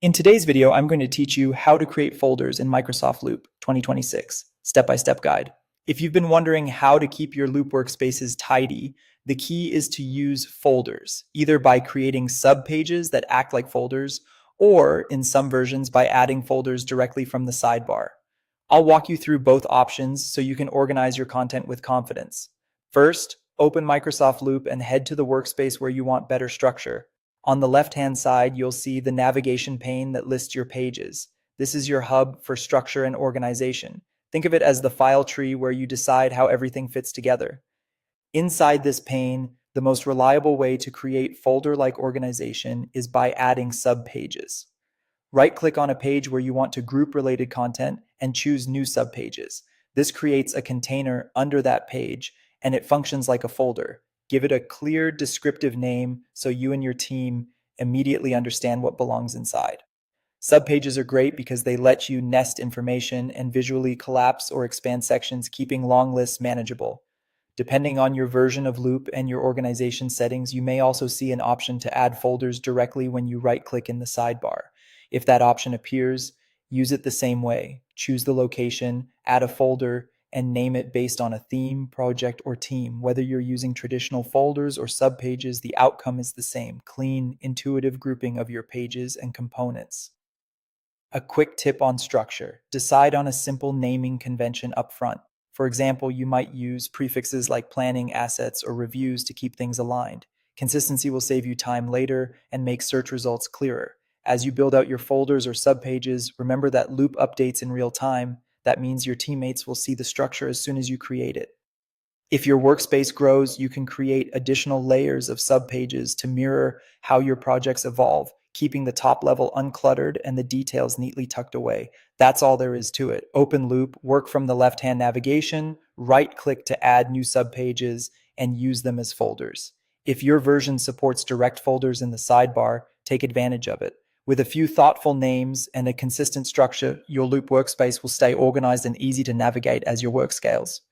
In today's video, I'm going to teach you how to create folders in Microsoft Loop 2026, step-by-step guide. If you've been wondering how to keep your Loop workspaces tidy, the key is to use folders, either by creating subpages that act like folders, or in some versions by adding folders directly from the sidebar. I'll walk you through both options so you can organize your content with confidence. First, open Microsoft Loop and head to the workspace where you want better structure. On the left-hand side, you'll see the navigation pane that lists your pages. This is your hub for structure and organization. Think of it as the file tree where you decide how everything fits together. Inside this pane, the most reliable way to create folder-like organization is by adding subpages. Right-click on a page where you want to group related content and choose New Subpages. This creates a container under that page, and it functions like a folder. Give it a clear, descriptive name so you and your team immediately understand what belongs inside. Subpages are great because they let you nest information and visually collapse or expand sections, keeping long lists manageable. Depending on your version of Loop and your organization settings, you may also see an option to add folders directly when you right-click in the sidebar. If that option appears, use it the same way. Choose the location, add a folder, and name it based on a theme, project, or team. Whether you're using traditional folders or subpages, the outcome is the same: clean, intuitive grouping of your pages and components. A quick tip on structure: decide on a simple naming convention up front. For example, you might use prefixes like planning, assets, or reviews to keep things aligned. Consistency will save you time later and make search results clearer. As you build out your folders or subpages, remember that Loop updates in real time. That means your teammates will see the structure as soon as you create it. If your workspace grows, you can create additional layers of subpages to mirror how your projects evolve, keeping the top level uncluttered and the details neatly tucked away. That's all there is to it. Open Loop, work from the left-hand navigation, right-click to add new subpages, and use them as folders. If your version supports direct folders in the sidebar, take advantage of it. With a few thoughtful names and a consistent structure, your Loop workspace will stay organized and easy to navigate as your work scales.